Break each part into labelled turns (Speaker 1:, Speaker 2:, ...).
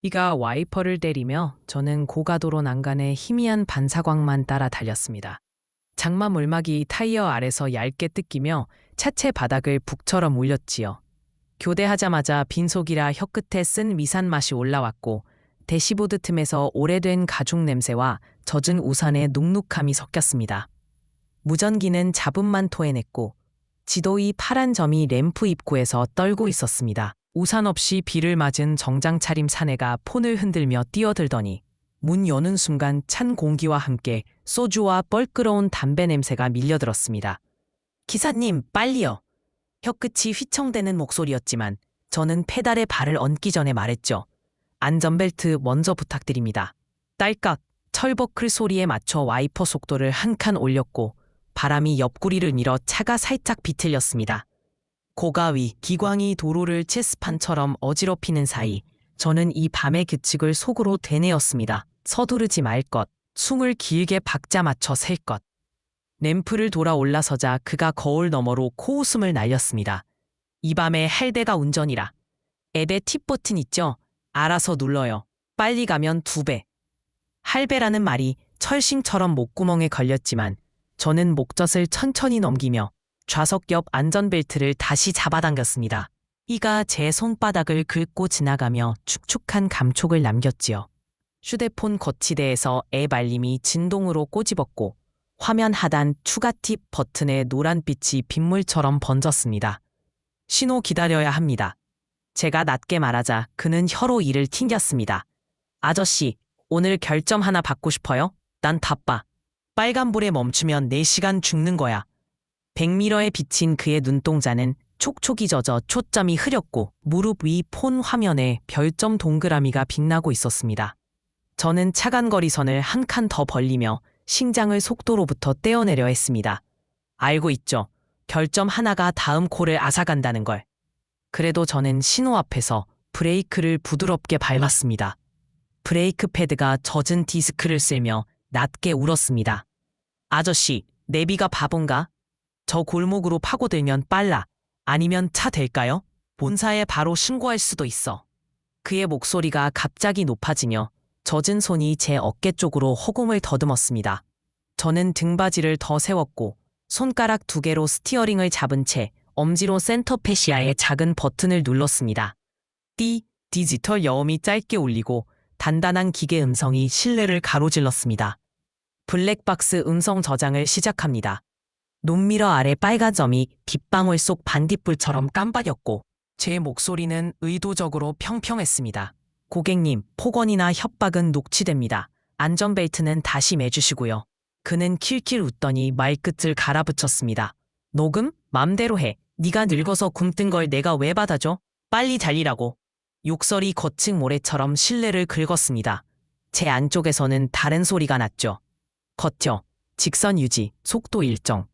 Speaker 1: 이가 와이퍼를 때리며 저는 고가도로 난간의 희미한 반사광만 따라 달렸습니다. 장마 물막이 타이어 아래서 얇게 뜯기며 차체 바닥을 북처럼 울렸지요. 교대하자마자 빈속이라 혀끝에 쓴 미산 맛이 올라왔고 대시보드 틈에서 오래된 가죽 냄새와 젖은 우산의 눅눅함이 섞였습니다. 무전기는 잡음만 토해냈고 지도의 파란 점이 램프 입구에서 떨고 있었습니다. 우산 없이 비를 맞은 정장 차림 사내가 폰을 흔들며 뛰어들더니 문 여는 순간 찬 공기와 함께 소주와 뻘끄러운 담배 냄새가 밀려들었습니다. 기사님, 빨리요. 혀끝이 휘청대는 목소리였지만 저는 페달에 발을 얹기 전에 말했죠. 안전벨트 먼저 부탁드립니다. 딸깍, 철버클 소리에 맞춰 와이퍼 속도를 한 칸 올렸고 바람이 옆구리를 밀어 차가 살짝 비틀렸습니다. 고가위, 기광이 도로를 체스판처럼 어지럽히는 사이 저는 이 밤의 규칙을 속으로 되뇌었습니다. 서두르지 말 것, 숨을 길게 박자 맞춰 셀 것. 램프를 돌아 올라서자 그가 거울 너머로 코웃음을 날렸습니다. 이 밤에 할 데가 운전이라. 앱에 팁 버튼 있죠? 알아서 눌러요. 빨리 가면 2배. 할배라는 말이 철심처럼 목구멍에 걸렸지만 저는 목젖을 천천히 넘기며 좌석 옆 안전벨트를 다시 잡아당겼습니다. 이가 제 손바닥을 긁고 지나가며 축축한 감촉을 남겼지요. 휴대폰 거치대에서 앱 알림이 진동으로 꼬집었고 화면 하단 추가 팁 버튼에 노란빛이 빗물처럼 번졌습니다. 신호 기다려야 합니다. 제가 낮게 말하자 그는 혀로 이를 튕겼습니다. 아저씨, 오늘 결점 하나 받고 싶어요? 난 바빠. 빨간불에 멈추면 4시간 죽는 거야. 100m에 비친 그의 눈동자는 촉촉이 젖어 초점이 흐렸고 무릎 위 폰 화면에 별점 동그라미가 빛나고 있었습니다. 저는 차간 거리선을 한 칸 더 벌리며 심장을 속도로부터 떼어내려 했습니다. 알고 있죠. 결점 하나가 다음 콜을 앗아간다는 걸. 그래도 저는 신호 앞에서 브레이크를 부드럽게 밟았습니다. 브레이크 패드가 젖은 디스크를 쓸며 낮게 울었습니다. 아저씨, 내비가 바본가? 저 골목으로 파고들면 빨라. 아니면 차 될까요? 본사에 바로 신고할 수도 있어. 그의 목소리가 갑자기 높아지며 젖은 손이 제 어깨 쪽으로 허공을 더듬었습니다. 저는 등받이를 더 세웠고 손가락 2개로 스티어링을 잡은 채 엄지로 센터 패시아의 작은 버튼을 눌렀습니다. 디지털 여음이 짧게 울리고 단단한 기계 음성이 실내를 가로질렀습니다. 블랙박스 음성 저장을 시작합니다. 논미러 아래 빨간 점이 빗방울 속 반딧불처럼 깜빡였고 제 목소리는 의도적으로 평평했습니다. 고객님, 폭언이나 협박은 녹취됩니다. 안전벨트는 다시 매주시고요. 그는 킬킬 웃더니 말끝을 갈아붙였습니다. 녹음? 맘대로 해. 네가 늙어서 굼뜬 걸 내가 왜 받아줘? 빨리 달리라고. 욕설이 거친 모래처럼 실내를 긁었습니다. 제 안쪽에서는 다른 소리가 났죠. 버텨. 직선 유지, 속도 일정.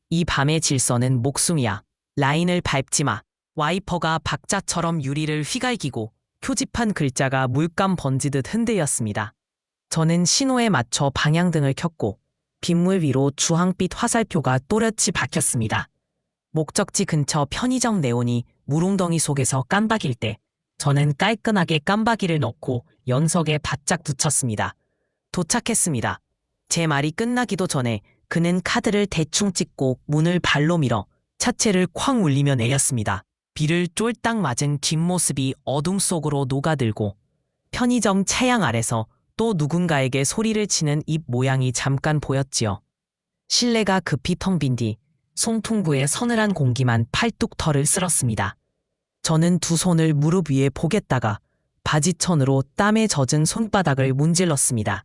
Speaker 1: 이 밤의 질서는 목숨이야. 라인을 밟지 마. 와이퍼가 박자처럼 유리를 휘갈기고 표지판 글자가 물감 번지듯 흔들렸습니다. 저는 신호에 맞춰 방향등을 켰고 빗물 위로 주황빛 화살표가 또렷이 박혔습니다. 목적지 근처 편의점 네온이 물웅덩이 속에서 깜박일 때 저는 깔끔하게 깜박이를 넣고 연석에 바짝 붙였습니다. 도착했습니다. 제 말이 끝나기도 전에 그는 카드를 대충 찍고 문을 발로 밀어 차체를 쾅 울리며 내렸습니다. 비를 쫄딱 맞은 뒷모습이 어둠 속으로 녹아들고 편의점 차양 아래서 또 누군가에게 소리를 치는 입 모양이 잠깐 보였지요. 실내가 급히 텅 빈 뒤 송퉁구의 서늘한 공기만 팔뚝 털을 쓸었습니다. 저는 2 손을 무릎 위에 보겠다가 바지천으로 땀에 젖은 손바닥을 문질렀습니다.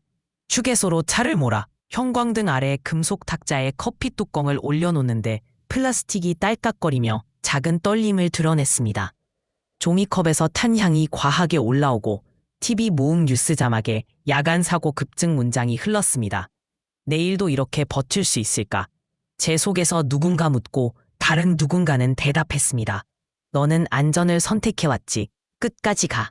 Speaker 1: 휴게소로 차를 몰아 형광등 아래 금속 탁자에 커피 뚜껑을 올려놓는데 플라스틱이 딸깍거리며 작은 떨림을 드러냈습니다. 종이컵에서 탄 향이 과하게 올라오고 TV 모음 뉴스 자막에 야간 사고 급증 문장이 흘렀습니다. 내일도 이렇게 버틸 수 있을까? 제 속에서 누군가 묻고 다른 누군가는 대답했습니다. 너는 안전을 선택해왔지. 끝까지 가.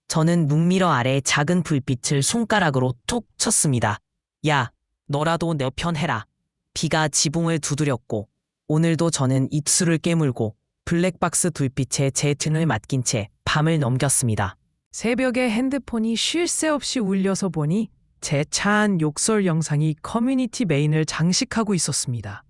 Speaker 1: 저는 묵미러 아래 작은 불빛을 손가락으로 톡 쳤습니다. 야, 너라도 내 편 해라. 비가 지붕을 두드렸고 오늘도 저는 입술을 깨물고 블랙박스 불빛에 제 등을 맡긴 채 밤을 넘겼습니다. 새벽에 핸드폰이 쉴 새 없이 울려서 보니 제 차 안 욕설 영상이 커뮤니티 메인을 장식하고 있었습니다.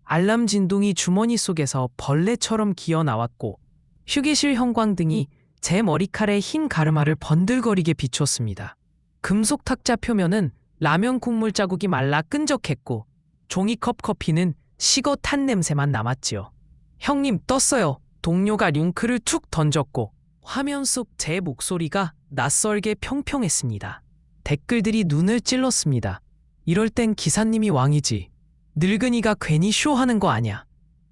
Speaker 1: 알람 진동이 주머니 속에서 벌레처럼 기어 나왔고 휴게실 형광등이 제 머리칼에 흰 가르마를 번들거리게 비췄습니다. 금속 탁자 표면은 라면 국물 자국이 말라 끈적했고 종이컵 커피는 식어 탄 냄새만 남았지요. 형님 떴어요. 동료가 링크를 툭 던졌고 화면 속 제 목소리가 낯설게 평평했습니다. 댓글들이 눈을 찔렀습니다. 이럴 땐 기사님이 왕이지. 늙은이가 괜히 쇼하는 거 아냐.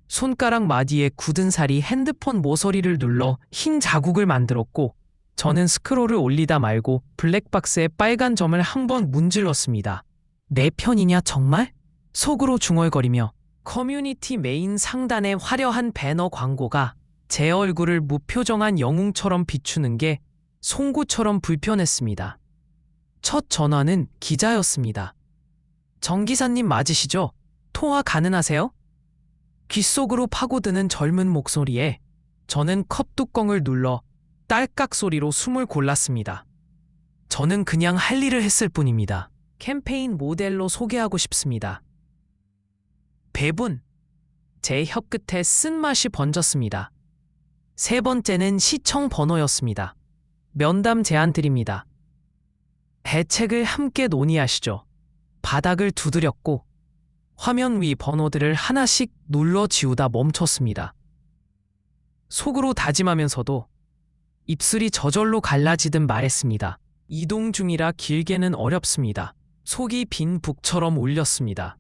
Speaker 1: 손가락 마디에 굳은 살이 핸드폰 모서리를 눌러 흰 자국을 만들었고 저는 스크롤을 올리다 말고 블랙박스에 빨간 점을 한 번 문질렀습니다. 내 편이냐 정말? 속으로 중얼거리며 커뮤니티 메인 상단의 화려한 배너 광고가 제 얼굴을 무표정한 영웅처럼 비추는 게 송구처럼 불편했습니다. 첫 전화는 기자였습니다. 정 기사님 맞으시죠? 통화 가능하세요? 귓속으로 파고드는 젊은 목소리에 저는 컵 뚜껑을 눌러 딸깍 소리로 숨을 골랐습니다. 저는 그냥 할 일을 했을 뿐입니다. 캠페인 모델로 소개하고 싶습니다. 배분. 제 혀끝에 쓴맛이 번졌습니다. 세 번째는 시청 번호였습니다. 면담 제안 드립니다. 대책을 함께 논의하시죠. 바닥을 두드렸고 화면 위 번호들을 하나씩 눌러 지우다 멈췄습니다. 속으로 다짐하면서도 입술이 저절로 갈라지듯 말했습니다. 이동 중이라 길게는 어렵습니다. 속이 빈 북처럼 울렸습니다.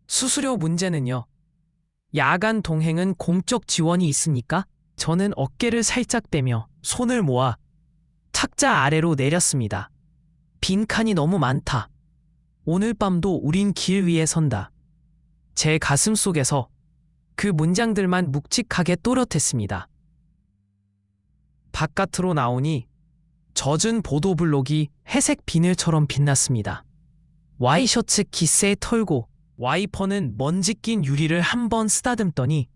Speaker 1: 수수료 문제는요. 야간 동행은 공적 지원이 있으니까 저는 어깨를 살짝 빼며 손을 모아 탁자 아래로 내렸습니다. 빈칸이 너무 많다. 오늘 밤도 우린 길 위에 선다. 제 가슴 속에서 그 문장들만 묵직하게 또렷했습니다. 바깥으로 나오니 젖은 보도블록이 회색 비늘처럼 빛났습니다. 와이셔츠 기세에 털고 와이퍼는 먼지 낀 유리를 한번 쓰다듬더니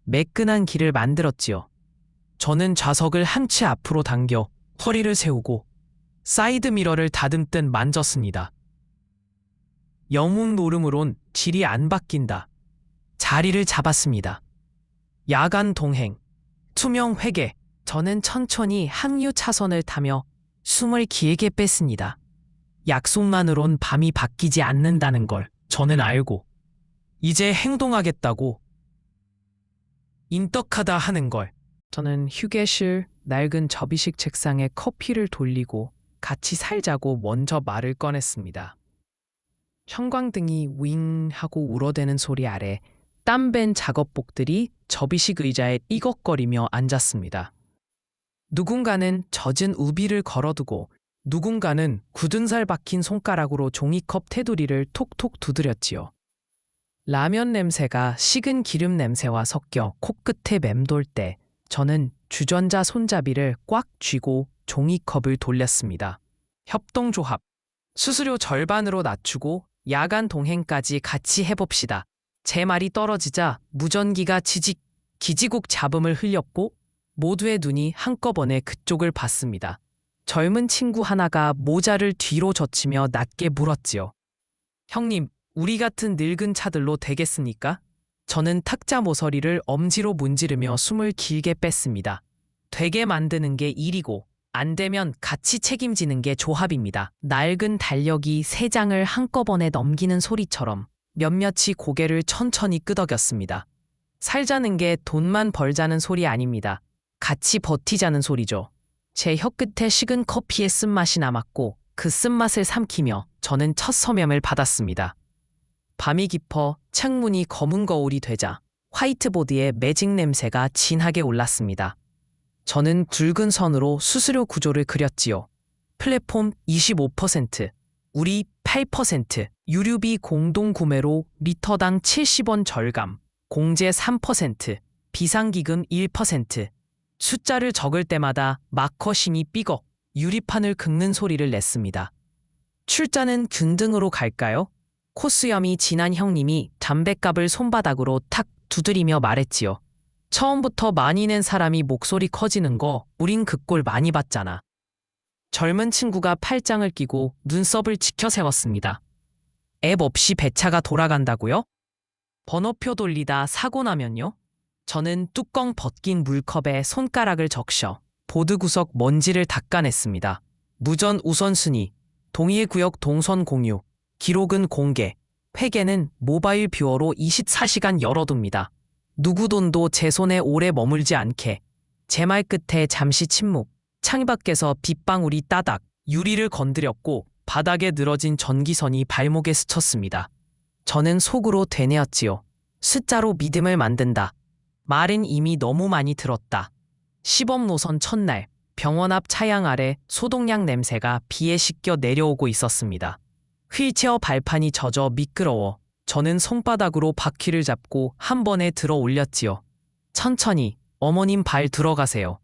Speaker 1: 매끈한 길을 만들었지요. 저는 좌석을 한 치 앞으로 당겨 허리를 세우고 사이드미러를 다듬듯 만졌습니다. 영웅 노름으론 질이 안 바뀐다. 자리를 잡았습니다. 야간 동행, 투명 회계. 저는 천천히 항유 차선을 타며 숨을 길게 뺐습니다. 약속만으론 밤이 바뀌지 않는다는 걸 저는 알고 이제 행동하겠다고 인떡하다 하는 걸. 저는 휴게실 낡은 접이식 책상에 커피를 돌리고 같이 살자고 먼저 말을 꺼냈습니다. 형광등이 윙 하고 울어대는 소리 아래 땀밴 작업복들이 접이식 의자에 삐걱거리며 앉았습니다. 누군가는 젖은 우비를 걸어두고 누군가는 굳은 살 박힌 손가락으로 종이컵 테두리를 톡톡 두드렸지요. 라면 냄새가 식은 기름 냄새와 섞여 코끝에 맴돌 때 저는 주전자 손잡이를 꽉 쥐고 종이컵을 돌렸습니다. 협동조합. 수수료 절반으로 낮추고 야간 동행까지 같이 해봅시다. 제 말이 떨어지자 무전기가 기지국 잡음을 흘렸고 모두의 눈이 한꺼번에 그쪽을 봤습니다. 젊은 친구 하나가 모자를 뒤로 젖히며 낮게 물었지요. 형님, 우리 같은 늙은 차들로 되겠습니까? 저는 탁자 모서리를 엄지로 문지르며 숨을 길게 뺐습니다. 되게 만드는 게 일이고 안 되면 같이 책임지는 게 조합입니다. 낡은 달력이 세 장을 한꺼번에 넘기는 소리처럼 몇몇이 고개를 천천히 끄덕였습니다. 살자는 게 돈만 벌자는 소리 아닙니다. 같이 버티자는 소리죠. 제 혀끝에 식은 커피의 쓴맛이 남았고 그 쓴맛을 삼키며 저는 첫 서명을 받았습니다. 밤이 깊어 창문이 검은 거울이 되자 화이트보드에 매직 냄새가 진하게 올랐습니다. 저는 굵은 선으로 수수료 구조를 그렸지요. 플랫폼 25%, 우리 8%, 유류비 공동구매로 리터당 70원 절감, 공제 3%, 비상기금 1%. 숫자를 적을 때마다 마커심이 삐걱 유리판을 긁는 소리를 냈습니다. 출자는 균등으로 갈까요? 코수염이 진한 형님이 담뱃갑을 손바닥으로 탁 두드리며 말했지요. 처음부터 많이 낸 사람이 목소리 커지는 거 우린 그 꼴 많이 봤잖아. 젊은 친구가 팔짱을 끼고 눈썹을 치켜 세웠습니다. 앱 없이 배차가 돌아간다고요? 번호표 돌리다 사고 나면요? 저는 뚜껑 벗긴 물컵에 손가락을 적셔 보드 구석 먼지를 닦아냈습니다. 무전 우선순위, 동일 구역 동선 공유, 기록은 공개, 회계는 모바일 뷰어로 24시간 열어둡니다. 누구 돈도 제 손에 오래 머물지 않게. 제 말 끝에 잠시 침묵. 창밖에서 빗방울이 따닥 유리를 건드렸고 바닥에 늘어진 전기선이 발목에 스쳤습니다. 저는 속으로 되뇌었지요. 숫자로 믿음을 만든다. 말은 이미 너무 많이 들었다. 시범 노선 첫날 병원 앞 차양 아래 소독약 냄새가 비에 씻겨 내려오고 있었습니다. 휠체어 발판이 젖어 미끄러워 저는 손바닥으로 바퀴를 잡고 한 번에 들어 올렸지요. 천천히 어머님 발 들어가세요.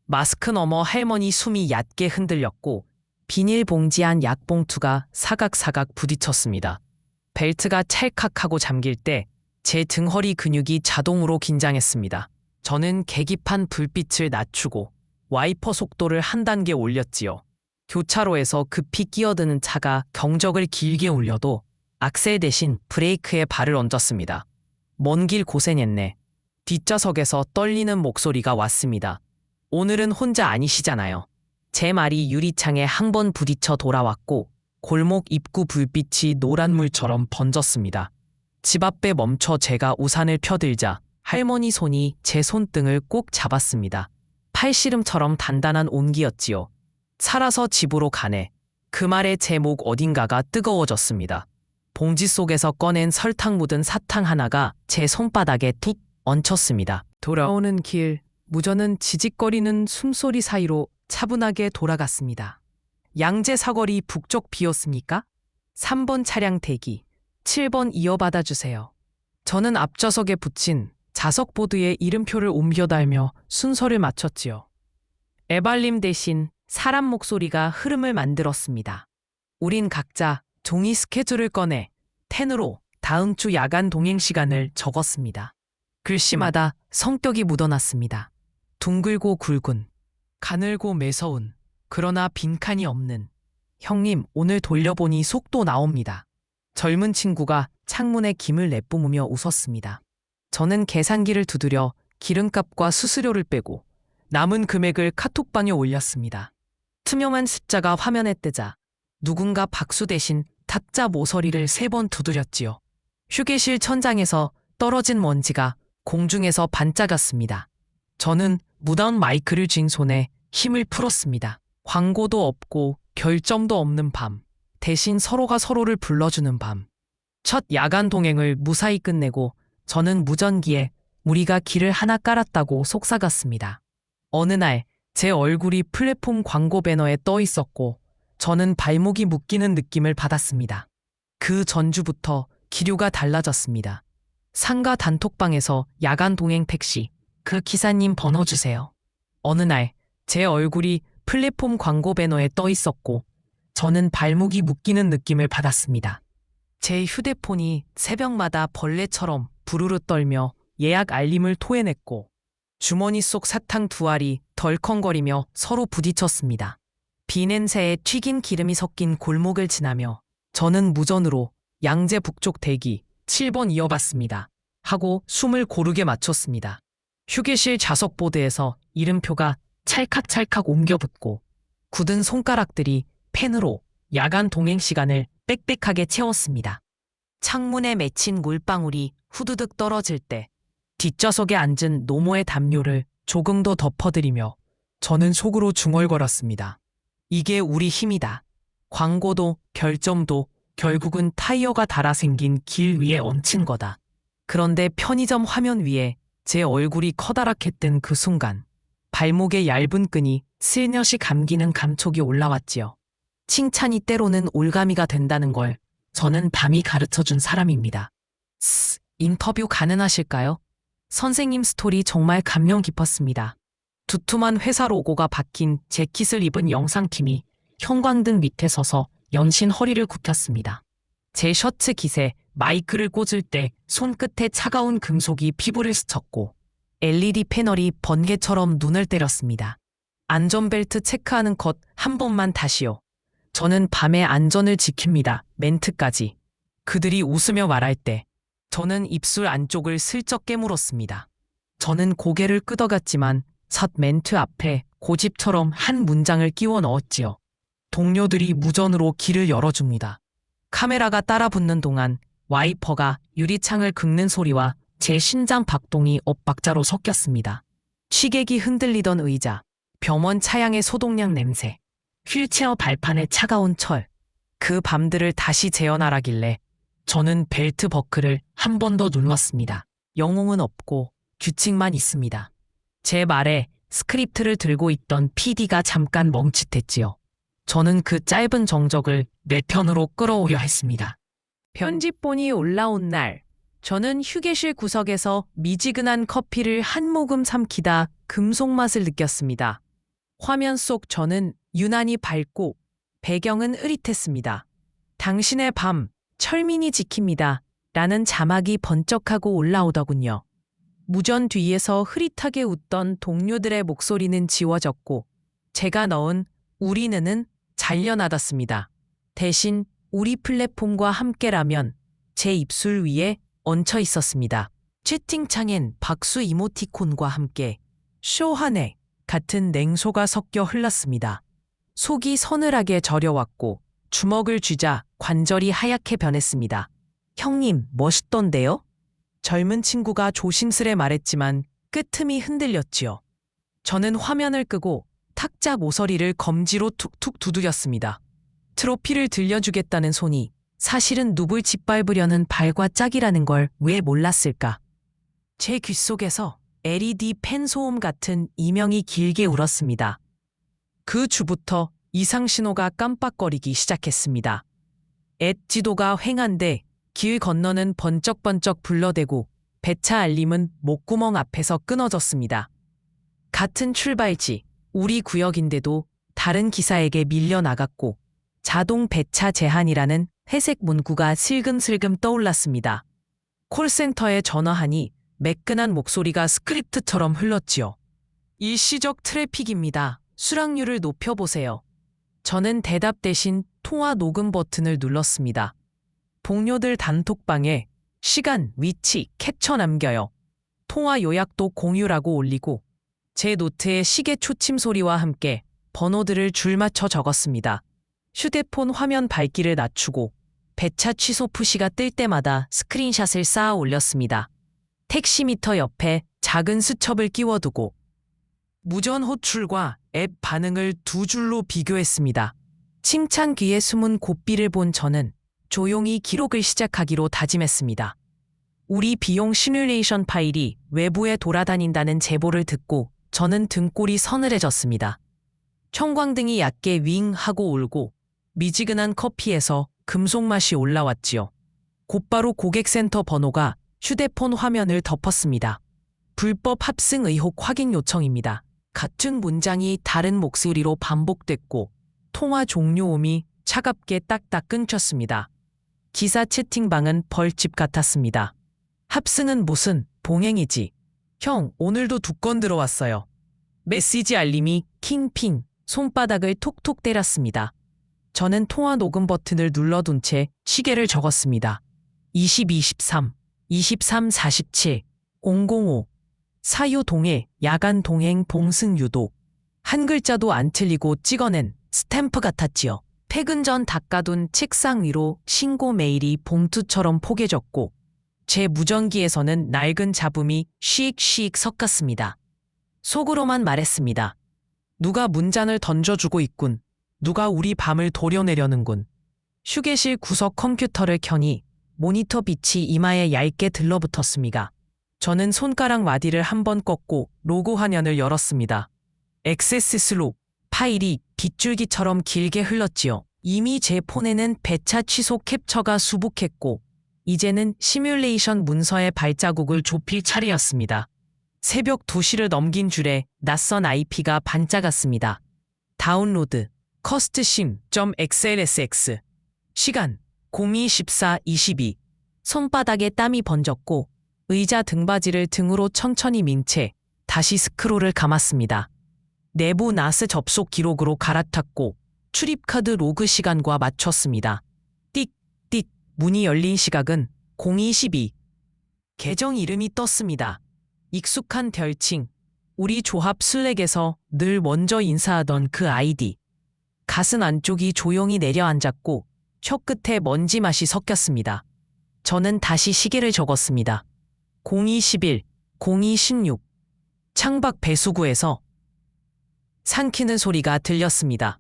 Speaker 1: 마스크 너머 할머니 숨이 얕게 흔들렸고 비닐봉지 안 약봉투가 사각사각 부딪혔습니다. 벨트가 찰칵하고 잠길 때 제 등허리 근육이 자동으로 긴장했습니다. 저는 계기판 불빛을 낮추고 와이퍼 속도를 한 단계 올렸지요. 교차로에서 급히 끼어드는 차가 경적을 길게 울려도 악셀 대신 브레이크에 발을 얹었습니다. 먼 길 고생했네. 뒷좌석에서 떨리는 목소리가 왔습니다. 오늘은 혼자 아니시잖아요. 제 말이 유리창에 한 번 부딪혀 돌아왔고 골목 입구 불빛이 노란물처럼 번졌습니다. 집 앞에 멈춰 제가 우산을 펴들자 할머니 손이 제 손등을 꼭 잡았습니다. 팔씨름처럼 단단한 온기였지요. 살아서 집으로 가네. 그 말에 제 목 어딘가가 뜨거워졌습니다. 봉지 속에서 꺼낸 설탕 묻은 사탕 하나가 제 손바닥에 툭 얹혔습니다. 돌아오는 길, 무전은 지직거리는 숨소리 사이로 차분하게 돌아갔습니다. 양재 사거리 북쪽 비었습니까? 3번 차량 대기, 7번 이어받아 주세요. 저는 앞좌석에 붙인 자석보드에 이름표를 옮겨 달며 순서를 맞췄지요. 애발림 대신 사람 목소리가 흐름을 만들었습니다. 우린 각자 종이 스케줄을 꺼내 펜으로 다음 주 야간 동행 시간을 적었습니다. 글씨마다 성격이 묻어났습니다. 둥글고 굵은, 가늘고 매서운, 그러나 빈칸이 없는. 형님, 오늘 돌려보니 속도 나옵니다. 젊은 친구가 창문에 김을 내뿜으며 웃었습니다. 저는 계산기를 두드려 기름값과 수수료를 빼고 남은 금액을 카톡방에 올렸습니다. 투명한 숫자가 화면에 뜨자 누군가 박수 대신 타짜 모서리를 3번 두드렸지요. 휴게실 천장에서 떨어진 먼지가 공중에서 반짝였습니다. 저는 무다운 마이크를 쥔 손에 힘을 풀었습니다. 광고도 없고 결점도 없는 밤, 대신 서로가 서로를 불러주는 밤. 첫 야간 동행을 무사히 끝내고 저는 무전기에 우리가 길을 하나 깔았다고 속삭였습니다. 어느 날 제 얼굴이 플랫폼 광고 배너에 떠 있었고 저는 발목이 묶이는 느낌을 받았습니다. 그 전주부터 기류가 달라졌습니다. 상가 단톡방에서 야간 동행 택시, 그 기사님 번호 주세요. 어느 날 제 얼굴이 플랫폼 광고 배너에 떠 있었고 저는 발목이 묶이는 느낌을 받았습니다. 제 휴대폰이 새벽마다 벌레처럼 부르르 떨며 예약 알림을 토해냈고 주머니 속 사탕 2알이 덜컹거리며 서로 부딪혔습니다. 비냄새에 튀긴 기름이 섞인 골목을 지나며 저는 무전으로 양재 북쪽 대기 7번 이어봤습니다. 하고 숨을 고르게 맞췄습니다. 휴게실 좌석보드에서 이름표가 찰칵찰칵 옮겨붙고 굳은 손가락들이 펜으로 야간 동행 시간을 빽빽하게 채웠습니다. 창문에 맺힌 물방울이 후두둑 떨어질 때 뒷좌석에 앉은 노모의 담요를 조금 더 덮어드리며 저는 속으로 중얼거렸습니다. 이게 우리 힘이다. 광고도 결점도 결국은 타이어가 달아 생긴 길 위에 얹힌 거다. 그런데 편의점 화면 위에 제 얼굴이 커다랗게 뜬 그 순간 발목의 얇은 끈이 슬며시 감기는 감촉이 올라왔지요. 칭찬이 때로는 올가미가 된다는 걸 저는 밤이 가르쳐준 사람입니다. 인터뷰 가능하실까요? 선생님 스토리 정말 감명 깊었습니다. 두툼한 회사 로고가 박힌 재킷을 입은 영상팀이 형광등 밑에 서서 연신 허리를 굽혔습니다. 제 셔츠 깃에 마이크를 꽂을 때 손끝에 차가운 금속이 피부를 스쳤고 LED 패널이 번개처럼 눈을 때렸습니다. 안전벨트 체크하는 것 한 번만 다시요. 저는 밤에 안전을 지킵니다. 멘트까지. 그들이 웃으며 말할 때 저는 입술 안쪽을 슬쩍 깨물었습니다. 저는 고개를 끄덕였지만 첫 멘트 앞에 고집처럼 한 문장을 끼워 넣었지요. 동료들이 무전으로 길을 열어줍니다. 카메라가 따라붙는 동안 와이퍼가 유리창을 긁는 소리와 제 심장 박동이 엇박자로 섞였습니다. 취객이 흔들리던 의자, 병원 차량의 소독약 냄새, 휠체어 발판의 차가운 철, 그 밤들을 다시 재현하라길래 저는 벨트 버클을 한 번 더 눌렀습니다. 영웅은 없고 규칙만 있습니다. 제 말에 스크립트를 들고 있던 PD가 잠깐 멈칫했지요. 저는 그 짧은 정적을 내 편으로 끌어오려 했습니다. 편집본이 올라온 날, 저는 휴게실 구석에서 미지근한 커피를 한 모금 삼키다 금속 맛을 느꼈습니다. 화면 속 저는 유난히 밝고 배경은 흐릿했습니다. 당신의 밤, 철민이 지킵니다. 라는 자막이 번쩍하고 올라오더군요. 무전 뒤에서 흐릿하게 웃던 동료들의 목소리는 지워졌고 제가 넣은 우리는은 잘려나갔습니다. 대신 우리 플랫폼과 함께라면 제 입술 위에 얹혀 있었습니다. 채팅창엔 박수 이모티콘과 함께 쇼하네 같은 냉소가 섞여 흘렀습니다. 속이 서늘하게 저려왔고 주먹을 쥐자 관절이 하얗게 변했습니다. 형님, 멋있던데요? 젊은 친구가 조심스레 말했지만 끄틈이 흔들렸지요. 저는 화면을 끄고 탁자 모서리를 검지로 툭툭 두드렸습니다. 트로피를 들려주겠다는 손이 사실은 누굴 짓밟으려는 발과 짝이라는 걸 왜 몰랐을까? 제 귓속에서 LED 펜 소음 같은 이명이 길게 울었습니다. 그 주부터 이상 신호가 깜빡거리기 시작했습니다. 엣지도가 휑한데 길 건너는 번쩍번쩍 불러대고 배차 알림은 목구멍 앞에서 끊어졌습니다. 같은 출발지, 우리 구역인데도 다른 기사에게 밀려나갔고 자동 배차 제한이라는 회색 문구가 슬금슬금 떠올랐습니다. 콜센터에 전화하니 매끈한 목소리가 스크립트처럼 흘렀지요. 일시적 트래픽입니다. 수락률을 높여보세요. 저는 대답 대신 통화 녹음 버튼을 눌렀습니다. 동료들 단톡방에 시간, 위치, 캡처 남겨요. 통화 요약도 공유라고 올리고 제 노트에 시계 초침 소리와 함께 번호들을 줄맞춰 적었습니다. 휴대폰 화면 밝기를 낮추고 배차 취소 푸시가 뜰 때마다 스크린샷을 쌓아 올렸습니다. 택시미터 옆에 작은 수첩을 끼워두고 무전 호출과 앱 반응을 두 줄로 비교했습니다. 칭찬 귀에 숨은 고삐를 본 저는 조용히 기록을 시작하기로 다짐했습니다. 우리 비용 시뮬레이션 파일이 외부에 돌아다닌다는 제보를 듣고 저는 등골이 서늘해졌습니다. 형광등이 얕게 윙 하고 울고 미지근한 커피에서 금속맛이 올라왔지요. 곧바로 고객센터 번호가 휴대폰 화면을 덮었습니다. 불법 합승 의혹 확인 요청입니다. 같은 문장이 다른 목소리로 반복됐고 통화 종료음이 차갑게 딱딱 끊겼습니다. 기사 채팅방은 벌집 같았습니다. 합승은 무슨 봉행이지. 형, 오늘도 2건 들어왔어요. 메시지 알림이 킹핑, 손바닥을 톡톡 때렸습니다. 저는 통화 녹음 버튼을 눌러둔 채 시계를 적었습니다. 2023, 2347, 005, 사유 동해, 야간 동행 봉승 유도. 한 글자도 안 틀리고 찍어낸 스탬프 같았지요. 퇴근 전 닦아둔 책상 위로 신고 메일이 봉투처럼 포개졌고 제 무전기에서는 낡은 잡음이 쉬익쉬익 섞였습니다. 속으로만 말했습니다. 누가 문잔을 던져주고 있군. 누가 우리 밤을 도려내려는군. 휴게실 구석 컴퓨터를 켜니 모니터 빛이 이마에 얇게 들러붙었습니다. 저는 손가락 마디를 한번 꺾고 로고 화면을 열었습니다. 액세스 슬롭, 파일이 빗줄기처럼 길게 흘렀지요. 이미 제 폰에는 배차 취소 캡처가 수북했고 이제는 시뮬레이션 문서의 발자국을 좁힐 차례였습니다. 새벽 2시를 넘긴 줄에 낯선 IP가 반짝았습니다. 다운로드 costsim.xlsx 시간 02-14-22 손바닥에 땀이 번졌고 의자 등받이를 등으로 천천히 민 채 다시 스크롤을 감았습니다. 내부 나스 접속 기록으로 갈아탔고 출입카드 로그 시간과 맞췄습니다. 띡띡 문이 열린 시각은 0212. 계정 이름이 떴습니다. 익숙한 별칭. 우리 조합 슬랙에서 늘 먼저 인사하던 그 아이디. 가슴 안쪽이 조용히 내려앉았고 혀 끝에 먼지 맛이 섞였습니다. 저는 다시 시계를 적었습니다. 0211, 0216. 창밖 배수구에서 삼키는 소리가 들렸습니다.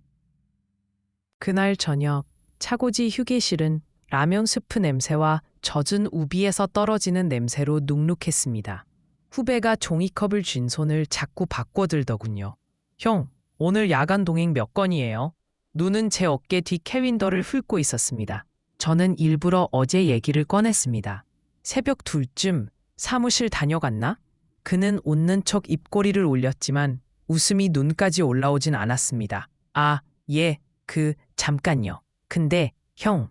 Speaker 1: 그날 저녁 차고지 휴게실은 라면 스프 냄새와 젖은 우비에서 떨어지는 냄새로 눅눅했습니다. 후배가 종이컵을 쥔 손을 자꾸 바꿔들더군요. 형, 오늘 야간 동행 몇 건이에요? 눈은 제 어깨 뒤 캐윈더를 훑고 있었습니다. 저는 일부러 어제 얘기를 꺼냈습니다. 새벽 2쯤 사무실 다녀갔나? 그는 웃는 척 입꼬리를 올렸지만 웃음이 눈까지 올라오진 않았습니다. 아, 예, 잠깐요. 근데, 형.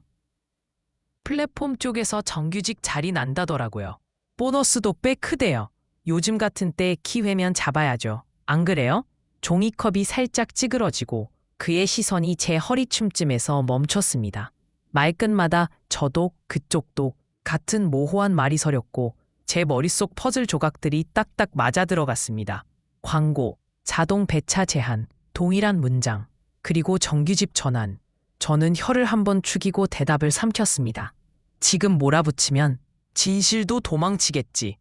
Speaker 1: 플랫폼 쪽에서 정규직 자리 난다더라고요. 보너스도 꽤 크대요. 요즘 같은 때 기회면 잡아야죠. 안 그래요? 종이컵이 살짝 찌그러지고 그의 시선이 제 허리춤쯤에서 멈췄습니다. 말끝마다 저도 그쪽도 같은 모호한 말이 서렸고 제 머릿속 퍼즐 조각들이 딱딱 맞아 들어갔습니다. 광고, 자동 배차 제한, 동일한 문장, 그리고 정규직 전환. 저는 혀를 한번 축이고 대답을 삼켰습니다. 지금 몰아붙이면 진실도 도망치겠지.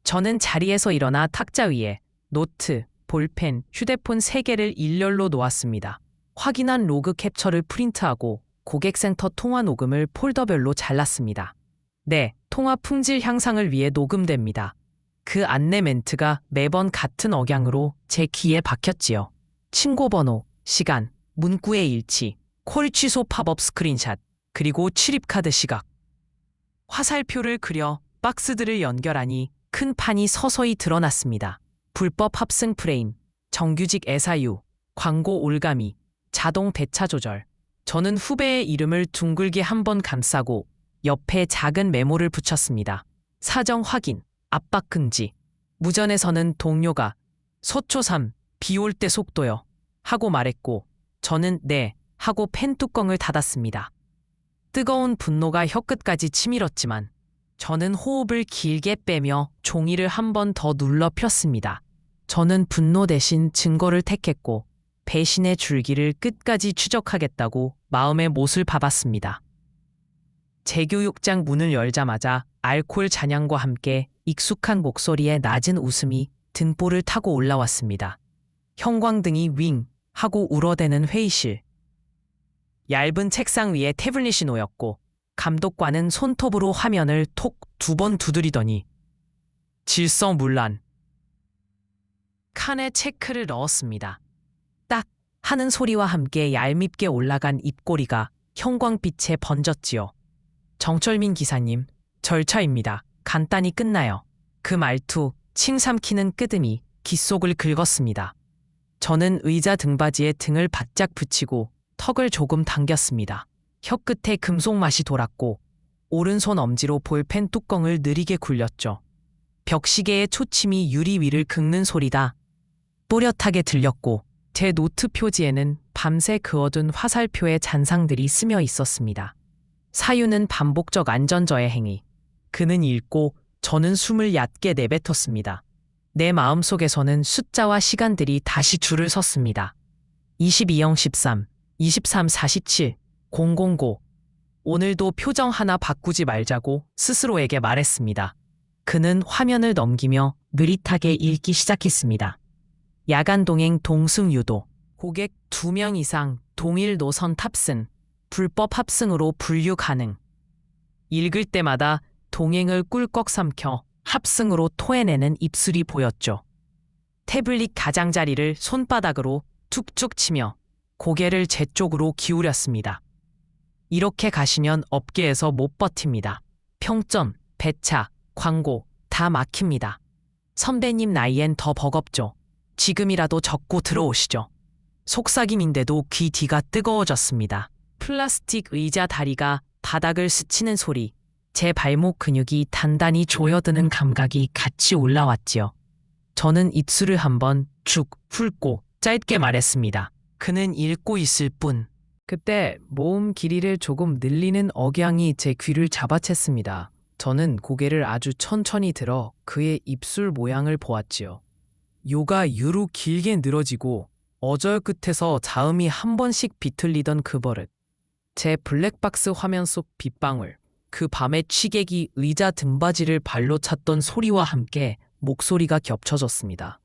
Speaker 1: 저는 자리에서 일어나 탁자 위에 노트, 볼펜, 휴대폰 3개를 일렬로 놓았습니다. 확인한 로그 캡처를 프린트하고 고객센터 통화 녹음을 폴더별로 잘랐습니다. 네, 통화 품질 향상을 위해 녹음됩니다. 그 안내 멘트가 매번 같은 억양으로 제 귀에 박혔지요. 신고번호, 시간, 문구의 일치, 콜 취소 팝업 스크린샷, 그리고 출입카드 시각. 화살표를 그려 박스들을 연결하니 큰 판이 서서히 드러났습니다. 불법 합승 프레임, 정규직 애사유, 광고 올가미, 자동 배차 조절. 저는 후배의 이름을 둥글게 한번 감싸고 옆에 작은 메모를 붙였습니다. 사정 확인, 압박 금지. 무전에서는 동료가 서초3, 비 올 때 속도요. 하고 말했고 저는 네 하고 펜 뚜껑을 닫았습니다. 뜨거운 분노가 혀끝까지 치밀었지만 저는 호흡을 길게 빼며 종이를 한 번 더 눌러 폈습니다. 저는 분노 대신 증거를 택했고 배신의 줄기를 끝까지 추적하겠다고 마음의 못을 박았습니다. 재교육장 문을 열자마자 알코올 잔향과 함께 익숙한 목소리에 낮은 웃음이 등볼을 타고 올라왔습니다. 형광등이 윙 하고 울어대는 회의실. 얇은 책상 위에 태블릿이 놓였고 감독관은 손톱으로 화면을 톡 2번 두드리더니 질서문란. 칸에 체크를 넣었습니다. 딱 하는 소리와 함께 얄밉게 올라간 입꼬리가 형광빛에 번졌지요. 정철민 기사님, 절차입니다. 간단히 끝나요. 그 말투, 침 삼키는 끄듬이 귓속을 긁었습니다. 저는 의자 등받이에 등을 바짝 붙이고 턱을 조금 당겼습니다. 혀끝에 금속 맛이 돌았고 오른손 엄지로 볼펜 뚜껑을 느리게 굴렸죠. 벽시계의 초침이 유리 위를 긁는 소리다. 또렷하게 들렸고 제 노트 표지에는 밤새 그어둔 화살표의 잔상들이 스며 있었습니다. 사유는 반복적 안전저해 행위. 그는 읽고 저는 숨을 얕게 내뱉었습니다. 내 마음속에서는 숫자와 시간들이 다시 줄을 섰습니다. 22형 13, 23 47, 009. 오늘도 표정 하나 바꾸지 말자고 스스로에게 말했습니다. 그는 화면을 넘기며 느릿하게 읽기 시작했습니다. 야간 동행 동승 유도, 고객 2명 이상 동일 노선 탑승, 불법 합승으로 분류 가능. 읽을 때마다 동행을 꿀꺽 삼켜 합승으로 토해내는 입술이 보였죠. 태블릿 가장자리를 손바닥으로 툭툭 치며 고개를 제 쪽으로 기울였습니다. 이렇게 가시면 업계에서 못 버팁니다. 평점, 배차, 광고 다 막힙니다. 선배님 나이엔 더 버겁죠. 지금이라도 적고 들어오시죠. 속삭임인데도 귀 뒤가 뜨거워졌습니다. 플라스틱 의자 다리가 바닥을 스치는 소리, 제 발목 근육이 단단히 조여드는 감각이 같이 올라왔지요. 저는 입술을 한번 축 훑고 짧게 말했습니다. 그는 읽고 있을 뿐. 그때 모음 길이를 조금 늘리는 억양이 제 귀를 잡아챘습니다. 저는 고개를 아주 천천히 들어 그의 입술 모양을 보았지요. 요가 유로 길게 늘어지고 어절 끝에서 자음이 한 번씩 비틀리던 그 버릇. 제 블랙박스 화면 속 빗방울, 그 밤의 취객이 의자 등받이를 발로 찼던 소리와 함께 목소리가 겹쳐졌습니다.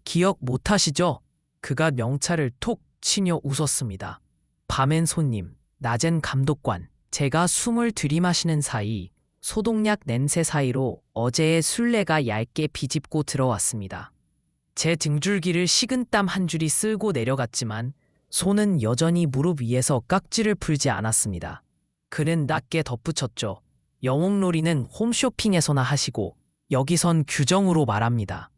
Speaker 1: 기억 못하시죠? 그가 명찰을 톡 치며 웃었습니다. 밤엔 손님, 낮엔 감독관. 제가 숨을 들이마시는 사이 소독약 냄새 사이로 어제의 술래가 얇게 비집고 들어왔습니다. 제 등줄기를 식은땀 한 줄이 쓸고 내려갔지만 손은 여전히 무릎 위에서 깍지를 풀지 않았습니다. 그는 낮게 덧붙였죠. 영웅놀이는 홈쇼핑에서나 하시고 여기선 규정으로 말합니다.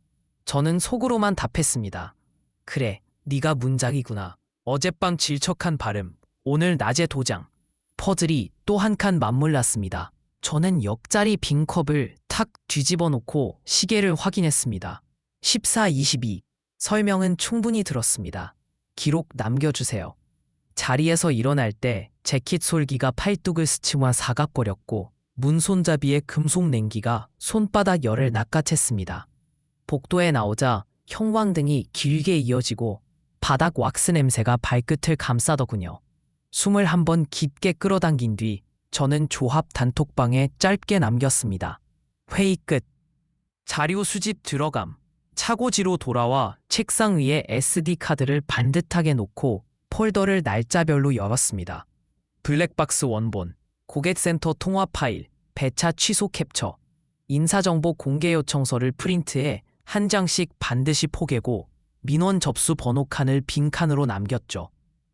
Speaker 1: 저는 속으로만 답했습니다. 그래, 네가 문작이구나. 어젯밤 질척한 발음, 오늘 낮의 도장. 퍼즐이 또 한 칸 맞물렸습니다. 저는 옆자리 빈 컵을 탁 뒤집어 놓고 시계를 확인했습니다. 14:22. 설명은 충분히 들었습니다. 기록 남겨주세요. 자리에서 일어날 때 재킷 솔기가 팔뚝을 스치며 사각거렸고 문 손잡이의 금속 냉기가 손바닥 열을 낚아챘습니다. 복도에 나오자 형광등이 길게 이어지고 바닥 왁스 냄새가 발끝을 감싸더군요. 숨을 한번 깊게 끌어당긴 뒤 저는 조합 단톡방에 짧게 남겼습니다. 회의 끝. 자료 수집 들어감. 차고지로 돌아와 책상 위에 SD카드를 반듯하게 놓고 폴더를 날짜별로 열었습니다. 블랙박스 원본, 고객센터 통화 파일, 배차 취소 캡처, 인사정보 공개 요청서를 프린트해 한 장씩 반드시 포개고 민원 접수 번호 칸을 빈 칸으로 남겼죠.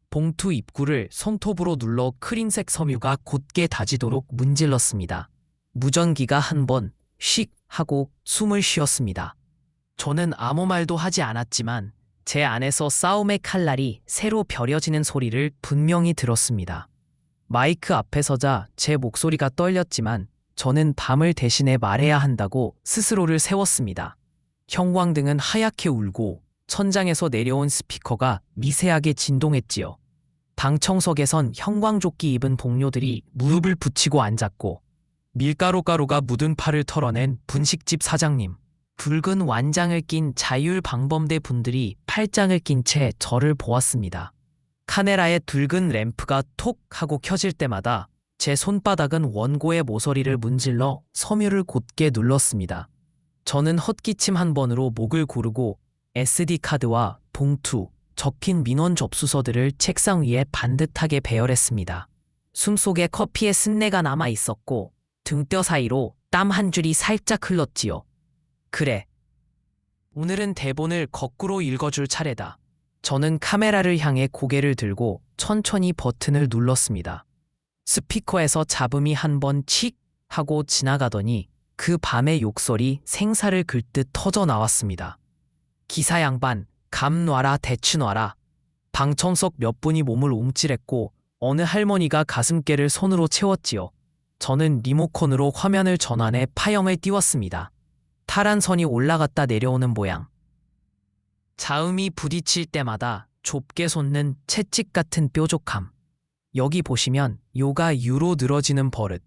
Speaker 1: 봉투 입구를 손톱으로 눌러 크림색 섬유가 곧게 다지도록 문질렀습니다. 무전기가 한 번 씩 하고 숨을 쉬었습니다. 저는 아무 말도 하지 않았지만 제 안에서 싸움의 칼날이 새로 벼려지는 소리를 분명히 들었습니다. 마이크 앞에 서자 제 목소리가 떨렸지만 저는 밤을 대신해 말해야 한다고 스스로를 세웠습니다. 형광등은 하얗게 울고 천장에서 내려온 스피커가 미세하게 진동했지요. 방청석에선 형광조끼 입은 동료들이 무릎을 붙이고 앉았고 밀가루 가루가 묻은 팔을 털어낸 분식집 사장님, 붉은 완장을 낀 자율방범대 분들이 팔짱을 낀 채 저를 보았습니다. 카메라의 붉은 램프가 톡 하고 켜질 때마다 제 손바닥은 원고의 모서리를 문질러 섬유를 곧게 눌렀습니다. 저는 헛기침 한 번으로 목을 고르고 SD카드와 봉투, 적힌 민원 접수서들을 책상 위에 반듯하게 배열했습니다. 숨속에 커피의 쓴내가 남아 있었고 등뼈 사이로 땀 한 줄이 살짝 흘렀지요. 그래. 오늘은 대본을 거꾸로 읽어줄 차례다. 저는 카메라를 향해 고개를 들고 천천히 버튼을 눌렀습니다. 스피커에서 잡음이 한 번 칙 하고 지나가더니 그 밤의 욕설이 생사를 긁듯 터져 나왔습니다. 기사 양반, 감 놔라 대추 놔라. 방청석 몇 분이 몸을 움찔했고 어느 할머니가 가슴께를 손으로 채웠지요. 저는 리모컨으로 화면을 전환해 파형을 띄웠습니다. 탈한 선이 올라갔다 내려오는 모양. 자음이 부딪힐 때마다 좁게 솟는 채찍 같은 뾰족함. 여기 보시면 요가 유로 늘어지는 버릇.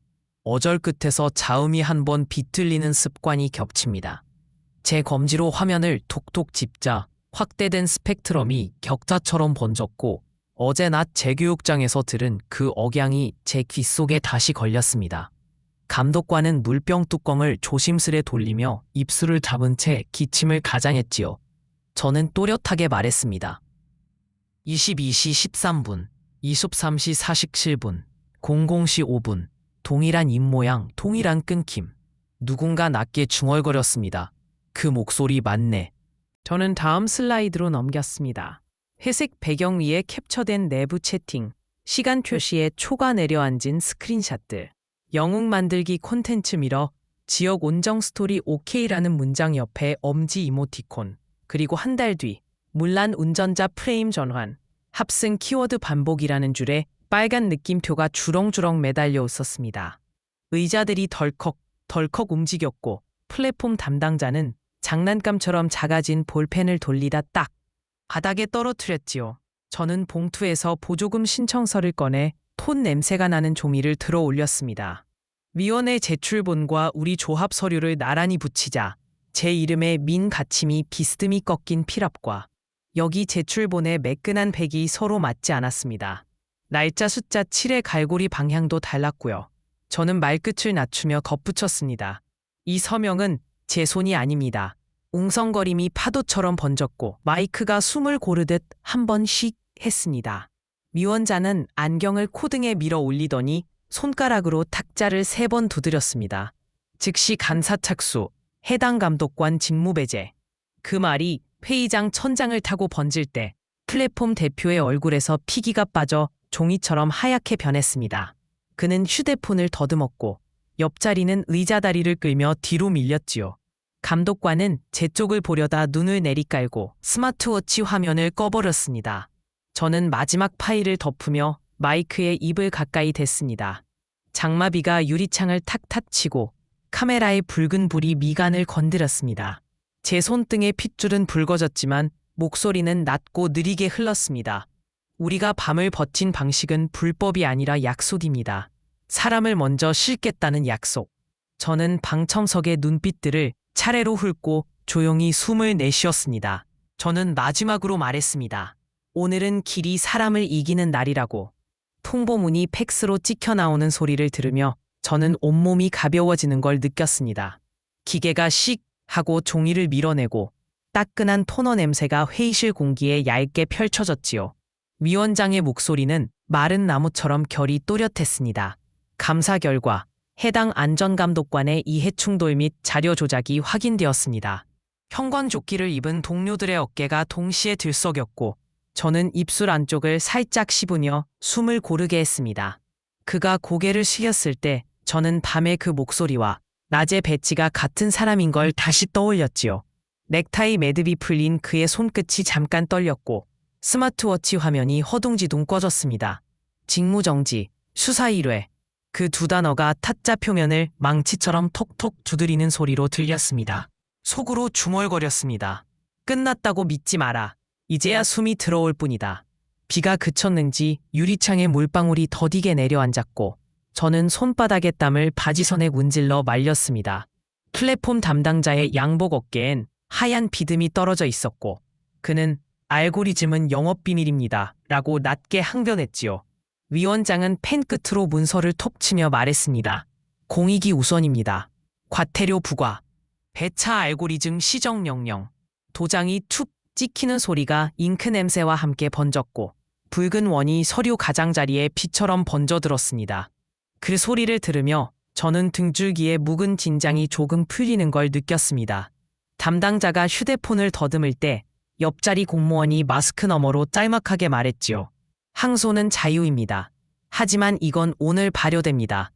Speaker 1: 어절 끝에서 자음이 한 번 비틀리는 습관이 겹칩니다. 제 검지로 화면을 톡톡 짚자 확대된 스펙트럼이 격자처럼 번졌고 어제 낮 재교육장에서 들은 그 억양이 제 귓속에 다시 걸렸습니다. 감독관은 물병 뚜껑을 조심스레 돌리며 입술을 잡은 채 기침을 가장했지요. 저는 또렷하게 말했습니다. 22시 13분, 23시 47분, 00시 5분, 동일한 입모양, 동일한 끊김. 누군가 낮게 중얼거렸습니다. 그 목소리 맞네. 저는 다음 슬라이드로 넘겼습니다. 회색 배경 위에 캡처된 내부 채팅, 시간 표시에 초가 내려앉은 스크린샷들, 영웅 만들기 콘텐츠 미러, 지역 온정 스토리 OK라는 문장 옆에 엄지 이모티콘, 그리고 한 달 뒤, 문란 운전자 프레임 전환, 합승 키워드 반복이라는 줄에 빨간 느낌표가 주렁주렁 매달려 있었습니다. 의자들이 덜컥 움직였고 플랫폼 담당자는 장난감처럼 작아진 볼펜을 돌리다 딱 바닥에 떨어뜨렸지요. 저는 봉투에서 보조금 신청서를 꺼내 톤 냄새가 나는 종이를 들어 올렸습니다. 위원회 제출본과 우리 조합 서류를 나란히 붙이자 제 이름에 민 받침이 비스듬히 꺾인 필압과 여기 제출본의 매끈한 백이 서로 맞지 않았습니다. 날짜 숫자 7의 갈고리 방향도 달랐고요. 저는 말끝을 낮추며 덧붙였습니다. 이 서명은 제 손이 아닙니다. 웅성거림이 파도처럼 번졌고 마이크가 숨을 고르듯 한 번씩 했습니다. 위원자는 안경을 코등에 밀어 올리더니 손가락으로 탁자를 3번 두드렸습니다. 즉시 감사 착수, 해당 감독관 직무 배제. 그 말이 회의장 천장을 타고 번질 때 플랫폼 대표의 얼굴에서 피기가 빠져 종이처럼 하얗게 변했습니다. 그는 휴대폰을 더듬었고 옆자리는 의자 다리를 끌며 뒤로 밀렸지요. 감독관은 제 쪽을 보려다 눈을 내리깔고 스마트워치 화면을 꺼버렸습니다. 저는 마지막 파일을 덮으며 마이크에 입을 가까이 댔습니다. 장마비가 유리창을 탁탁 치고 카메라의 붉은 불이 미간을 건드렸습니다. 제 손등의 핏줄은 붉어졌지만 목소리는 낮고 느리게 흘렀습니다. 우리가 밤을 버틴 방식은 불법이 아니라 약속입니다. 사람을 먼저 싣겠다는 약속. 저는 방청석의 눈빛들을 차례로 훑고 조용히 숨을 내쉬었습니다. 저는 마지막으로 말했습니다. 오늘은 길이 사람을 이기는 날이라고. 통보문이 팩스로 찍혀 나오는 소리를 들으며 저는 온몸이 가벼워지는 걸 느꼈습니다. 기계가 씩 하고 종이를 밀어내고 따끈한 토너 냄새가 회의실 공기에 얇게 펼쳐졌지요. 위원장의 목소리는 마른 나무처럼 결이 또렷했습니다. 감사 결과 해당 안전감독관의 이해충돌 및 자료 조작이 확인되었습니다. 형광조끼를 입은 동료들의 어깨가 동시에 들썩였고 저는 입술 안쪽을 살짝 씹으며 숨을 고르게 했습니다. 그가 고개를 숙였을 때 저는 밤의 그 목소리와 낮의 배치가 같은 사람인 걸 다시 떠올렸지요. 넥타이 매듭이 풀린 그의 손끝이 잠깐 떨렸고 스마트워치 화면이 허둥지둥 꺼졌습니다. 직무정지, 수사 1회. 그 두 단어가 타짜 표면을 망치처럼 톡톡 두드리는 소리로 들렸습니다. 속으로 중얼거렸습니다. 끝났다고 믿지 마라. 이제야 숨이 들어올 뿐이다. 비가 그쳤는지 유리창에 물방울이 더디게 내려앉았고 저는 손바닥의 땀을 바지선에 문질러 말렸습니다. 플랫폼 담당자의 양복 어깨엔 하얀 비듬이 떨어져 있었고 그는 알고리즘은 영업비밀입니다. 라고 낮게 항변했지요. 위원장은 펜 끝으로 문서를 톡 치며 말했습니다. 공익이 우선입니다. 과태료 부과. 배차 알고리즘 시정 명령. 도장이 툭 찍히는 소리가 잉크 냄새와 함께 번졌고 붉은 원이 서류 가장자리에 비처럼 번져들었습니다. 그 소리를 들으며 저는 등줄기에 묵은 긴장이 조금 풀리는 걸 느꼈습니다. 담당자가 휴대폰을 더듬을 때 옆자리 공무원이 마스크 너머로 짤막하게 말했지요. 항소는 자유입니다. 하지만 이건 오늘 발효됩니다.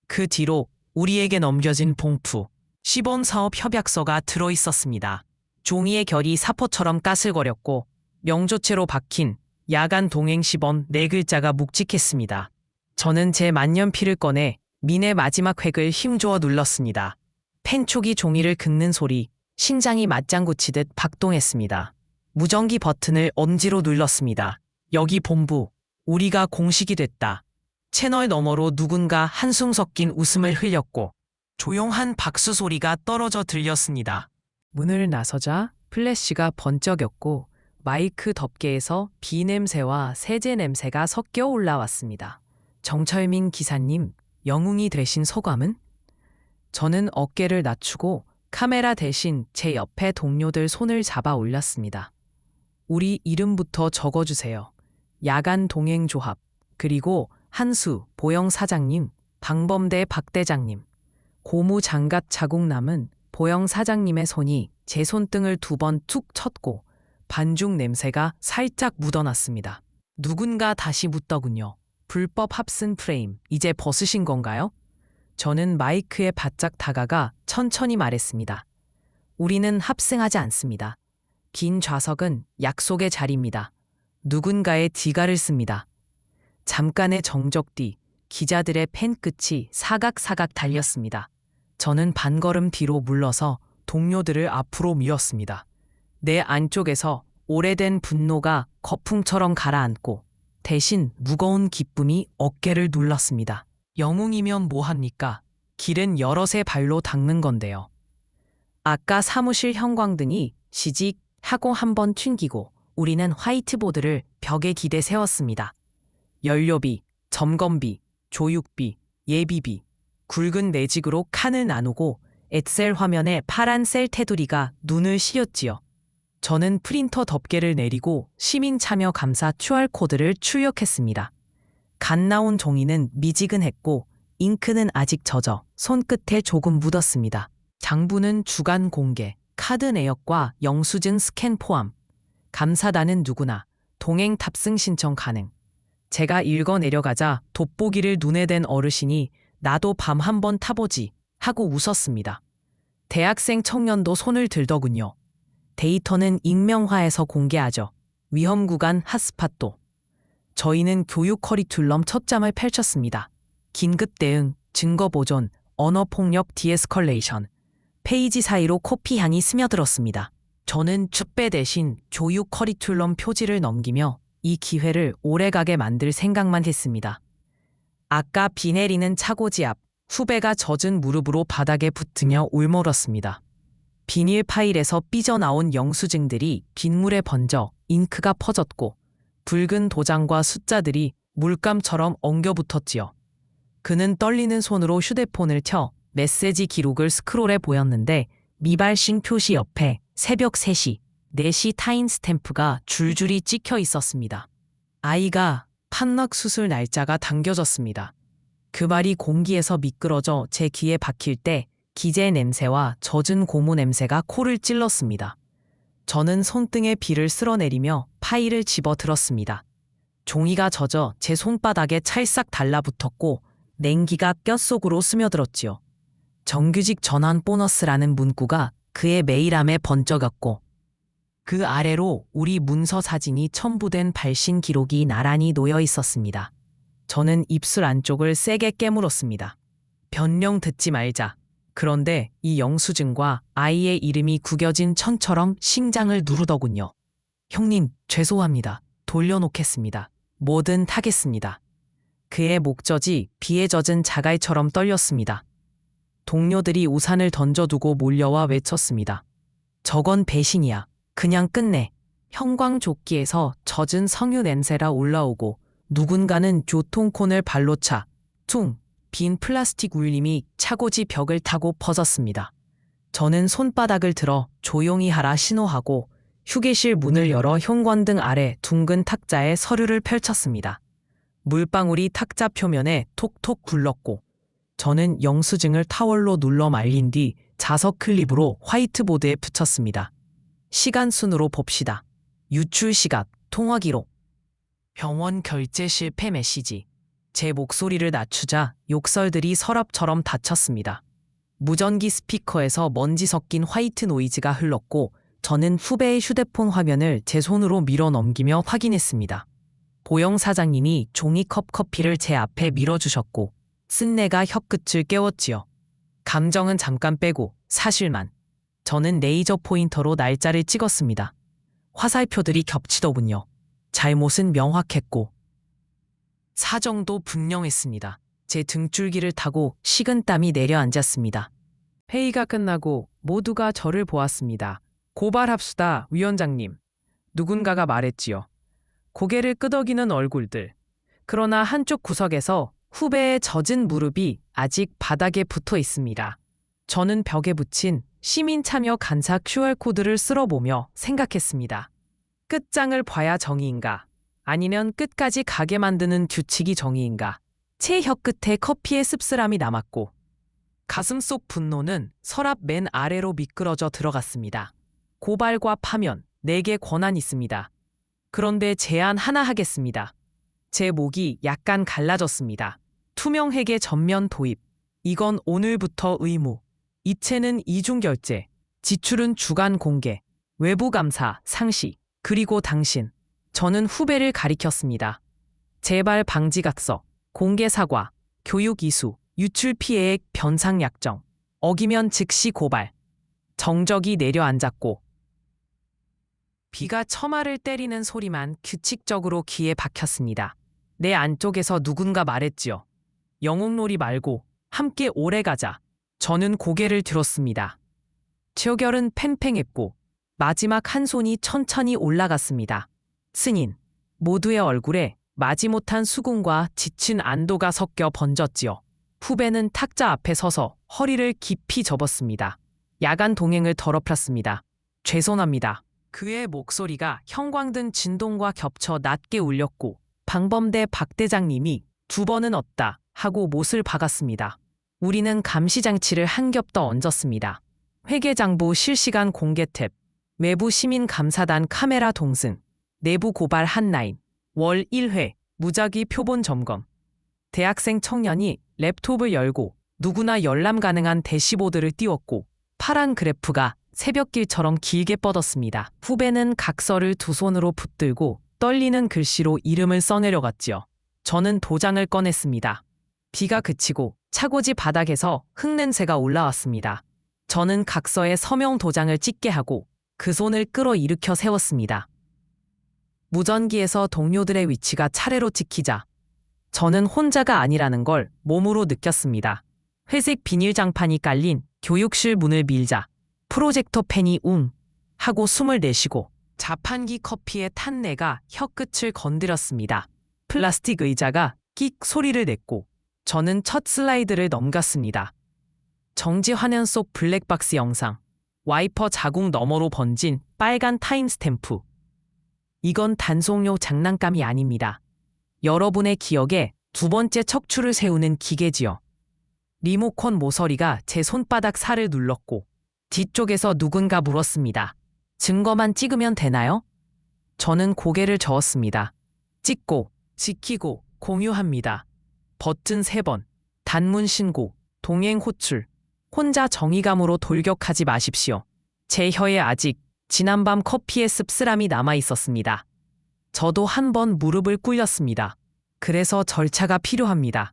Speaker 1: 그 뒤로 우리에게 넘겨진 봉투, 시범 사업 협약서가 들어 있었습니다. 종이의 결이 사포처럼 까슬거렸고 명조체로 박힌 야간 동행 시범 4글자가 묵직했습니다. 저는 제 만년필을 꺼내 민의 마지막 획을 힘주어 눌렀습니다. 펜촉이 종이를 긁는 소리, 심장이 맞장구 치듯 박동했습니다. 무전기 버튼을 엄지로 눌렀습니다. 여기 본부, 우리가 공식이 됐다. 채널 너머로 누군가 한숨 섞인 웃음을 흘렸고 조용한 박수 소리가 떨어져 들렸습니다. 문을 나서자 플래시가 번쩍였고 마이크 덮개에서 비 냄새와 세제 냄새가 섞여 올라왔습니다. 정철민 기사님, 영웅이 되신 소감은? 저는 어깨를 낮추고 카메라 대신 제 옆에 동료들 손을 잡아 올렸습니다. 우리 이름부터 적어주세요. 야간 동행조합, 그리고 한수, 보영 사장님, 방범대 박 대장님. 고무 장갑 자국 남은 보영 사장님의 손이 제 손등을 2번 툭 쳤고 반죽 냄새가 살짝 묻어났습니다. 누군가 다시 묻더군요. 불법 합승 프레임, 이제 벗으신 건가요? 저는 마이크에 바짝 다가가 천천히 말했습니다. 우리는 합승하지 않습니다. 긴 좌석은 약속의 자리입니다. 누군가의 뒤가를 씁니다. 잠깐의 정적 뒤 기자들의 펜끝이 사각사각 달렸습니다. 저는 반걸음 뒤로 물러서 동료들을 앞으로 미웠습니다. 내 안쪽에서 오래된 분노가 거풍처럼 가라앉고 대신 무거운 기쁨이 어깨를 눌렀습니다. 영웅이면 뭐합니까? 길은 여럿의 발로 닦는 건데요. 아까 사무실 형광등이 시직 하고 한번 튕기고 우리는 화이트보드를 벽에 기대 세웠습니다. 연료비, 점검비, 조육비, 예비비, 굵은 매직으로 칸을 나누고 엑셀 화면에 파란 셀 테두리가 눈을 시렸지요. 저는 프린터 덮개를 내리고 시민 참여 감사 QR코드를 출력했습니다. 갓 나온 종이는 미지근했고 잉크는 아직 젖어 손끝에 조금 묻었습니다. 장부는 주간 공개, 카드 내역과 영수증 스캔 포함. 감사단은 누구나 동행 탑승 신청 가능. 제가 읽어 내려가자 돋보기를 눈에 댄 어르신이 나도 밤 한번 타보지 하고 웃었습니다. 대학생 청년도 손을 들더군요. 데이터는 익명화해서 공개하죠. 위험 구간 핫스팟도. 저희는 교육 커리큘럼 첫 장을 펼쳤습니다. 긴급 대응, 증거 보존, 언어 폭력 디에스컬레이션. 페이지 사이로 코피 향이 스며들었습니다. 저는 축배 대신 교육 커리큘럼 표지를 넘기며 이 기회를 오래가게 만들 생각만 했습니다. 아까 비 내리는 차고지 앞, 후배가 젖은 무릎으로 바닥에 붙으며 울먹었습니다. 비닐 파일에서 삐져나온 영수증들이 빗물에 번져 잉크가 퍼졌고 붉은 도장과 숫자들이 물감처럼 엉겨붙었지요. 그는 떨리는 손으로 휴대폰을 켜 메시지 기록을 스크롤해 보였는데 미발신 표시 옆에 새벽 3시, 4시 타임 스탬프가 줄줄이 찍혀 있었습니다. 아이가 판막 수술 날짜가 당겨졌습니다. 그 말이 공기에서 미끄러져 제 귀에 박힐 때 기재 냄새와 젖은 고무 냄새가 코를 찔렀습니다. 저는 손등에 비를 쓸어내리며 파일을 집어 들었습니다. 종이가 젖어 제 손바닥에 찰싹 달라붙었고 냉기가 뼛속으로 스며들었지요. 정규직 전환 보너스라는 문구가 그의 메일함에 번쩍였고 그 아래로 우리 문서 사진이 첨부된 발신 기록이 나란히 놓여 있었습니다. 저는 입술 안쪽을 세게 깨물었습니다. 변명 듣지 말자. 그런데 이 영수증과 아이의 이름이 구겨진 천처럼 심장을 누르더군요. 형님, 죄송합니다. 돌려놓겠습니다. 뭐든 하겠습니다. 그의 목젖이 비에 젖은 자갈처럼 떨렸습니다. 동료들이 우산을 던져두고 몰려와 외쳤습니다. 저건 배신이야. 그냥 끝내. 형광조끼에서 젖은 석유 냄새가 올라오고 누군가는 교통콘을 발로 차 퉁! 빈 플라스틱 울림이 차고지 벽을 타고 퍼졌습니다. 저는 손바닥을 들어 조용히 하라 신호하고 휴게실 문을 열어 형광등 아래 둥근 탁자에 서류를 펼쳤습니다. 물방울이 탁자 표면에 톡톡 굴렀고 저는 영수증을 타월로 눌러 말린 뒤 자석 클립으로 화이트보드에 붙였습니다. 시간 순으로 봅시다. 유출 시각, 통화 기록. 병원 결제 실패 메시지. 제 목소리를 낮추자 욕설들이 서랍처럼 닫혔습니다. 무전기 스피커에서 먼지 섞인 화이트 노이즈가 흘렀고 저는 후배의 휴대폰 화면을 제 손으로 밀어 넘기며 확인했습니다. 보영 사장님이 종이컵 커피를 제 앞에 밀어주셨고 쓴내가 혀끝을 깨웠지요. 감정은 잠깐 빼고 사실만. 저는 레이저 포인터로 날짜를 찍었습니다. 화살표들이 겹치더군요. 잘못은 명확했고 사정도 분명했습니다. 제 등줄기를 타고 식은땀이 내려앉았습니다. 회의가 끝나고 모두가 저를 보았습니다. 고발합시다, 위원장님. 누군가가 말했지요. 고개를 끄덕이는 얼굴들. 그러나 한쪽 구석에서 후배의 젖은 무릎이 아직 바닥에 붙어 있습니다. 저는 벽에 붙인 시민 참여 감사 QR코드를 쓸어보며 생각했습니다. 끝장을 봐야 정의인가? 아니면 끝까지 가게 만드는 규칙이 정의인가? 제 혀끝에 커피의 씁쓸함이 남았고 가슴 속 분노는 서랍 맨 아래로 미끄러져 들어갔습니다. 고발과 파면, 내게 권한 있습니다. 그런데 제안 하나 하겠습니다. 제 목이 약간 갈라졌습니다. 투명회계 전면 도입. 이건 오늘부터 의무. 이체는 이중결제. 지출은 주간 공개. 외부 감사, 상시. 그리고 당신. 저는 후배를 가리켰습니다. 재발 방지각서, 공개 사과, 교육 이수, 유출 피해액 변상 약정, 어기면 즉시 고발. 정적이 내려앉았고 비가 처마를 때리는 소리만 규칙적으로 귀에 박혔습니다. 내 안쪽에서 누군가 말했지요. 영웅놀이 말고 함께 오래 가자. 저는 고개를 들었습니다. 최결은 팽팽했고 마지막 한 손이 천천히 올라갔습니다. 승인. 모두의 얼굴에 마지못한 수군과 지친 안도가 섞여 번졌지요. 후배는 탁자 앞에 서서 허리를 깊이 접었습니다. 야간 동행을 더럽혔습니다. 죄송합니다. 그의 목소리가 형광등 진동과 겹쳐 낮게 울렸고 방범대 박 대장님이 두 번은 없다 하고 못을 박았습니다. 우리는 감시장치를 한 겹 더 얹었습니다. 회계장부 실시간 공개 탭, 외부 시민감사단 카메라 동승, 내부 고발 한라인, 월 1회 무작위 표본 점검. 대학생 청년이 랩톱을 열고 누구나 열람 가능한 대시보드를 띄웠고 파란 그래프가 새벽길처럼 길게 뻗었습니다. 후배는 각서를 두 손으로 붙들고 떨리는 글씨로 이름을 써내려갔지요. 저는 도장을 꺼냈습니다. 비가 그치고 차고지 바닥에서 흙냄새가 올라왔습니다. 저는 각서에 서명 도장을 찍게 하고 그 손을 끌어일으켜 세웠습니다. 무전기에서 동료들의 위치가 차례로 찍히자 저는 혼자가 아니라는 걸 몸으로 느꼈습니다. 회색 비닐장판이 깔린 교육실 문을 밀자 프로젝터 펜이 웅 하고 숨을 내쉬고 자판기 커피의 탄내가 혀끝을 건드렸습니다. 플라스틱 의자가 끽 소리를 냈고 저는 첫 슬라이드를 넘겼습니다. 정지 화면 속 블랙박스 영상, 와이퍼 자국 너머로 번진 빨간 타임스탬프. 이건 단속용 장난감이 아닙니다. 여러분의 기억에 두 번째 척추를 세우는 기계지요. 리모컨 모서리가 제 손바닥 살을 눌렀고 뒤쪽에서 누군가 물었습니다. 증거만 찍으면 되나요? 저는 고개를 저었습니다. 찍고, 지키고, 공유합니다. 버튼 3번, 단문 신고, 동행 호출. 혼자 정의감으로 돌격하지 마십시오. 제 혀에 아직 지난밤 커피의 씁쓸함이 남아 있었습니다. 저도 한 번 무릎을 꿇렸습니다. 그래서 절차가 필요합니다.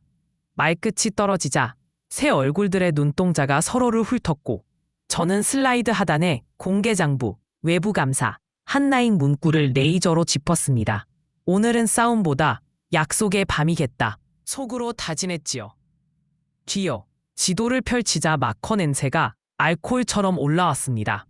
Speaker 1: 말끝이 떨어지자 새 얼굴들의 눈동자가 서로를 훑었고 저는 슬라이드 하단에 공개장부, 외부 감사, 한라인 문구를 레이저로 짚었습니다. 오늘은 싸움보다 약속의 밤이겠다. 속으로 다짐했지요. 뒤어 지도를 펼치자 마커 냄새가 알코올처럼 올라왔습니다.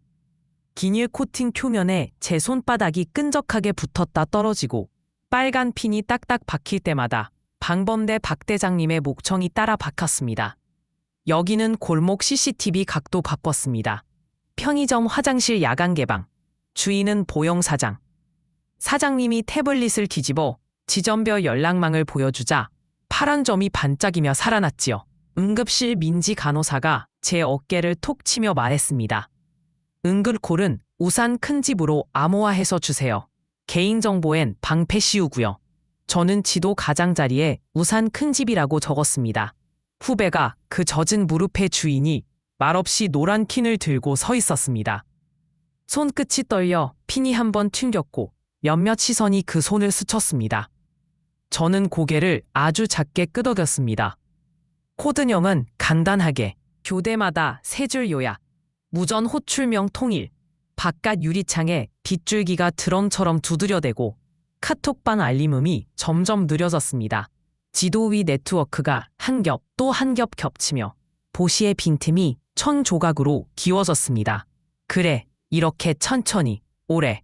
Speaker 1: 비닐 코팅 표면에 제 손바닥이 끈적하게 붙었다 떨어지고 빨간 핀이 딱딱 박힐 때마다 방범대 박 대장님의 목청이 따라 박혔습니다. 여기는 골목 CCTV 각도 바꿨습니다. 편의점 화장실 야간 개방. 주인은 보영 사장. 사장님이 태블릿을 뒤집어 지점별 연락망을 보여주자 파란 점이 반짝이며 살아났지요. 응급실 민지 간호사가 제 어깨를 톡 치며 말했습니다. 응급콜은 우산 큰 집으로 암호화해서 주세요. 개인정보엔 방패 씌우고요. 저는 지도 가장자리에 우산 큰 집이라고 적었습니다. 후배가 그 젖은 무릎의 주인이 말없이 노란 킨을 들고 서 있었습니다. 손끝이 떨려 핀이 한 번 튕겼고 몇몇 시선이 그 손을 스쳤습니다. 저는 고개를 아주 작게 끄덕였습니다. 코드명은 간단하게 교대마다 3줄 요약, 무전 호출명 통일, 바깥 유리창에 빗줄기가 드럼처럼 두드려대고 카톡방 알림음이 점점 느려졌습니다. 지도 위 네트워크가 한 겹 또 한 겹 겹치며 보시의 빈틈이 천 조각으로 기워졌습니다. 그래, 이렇게 천천히, 오래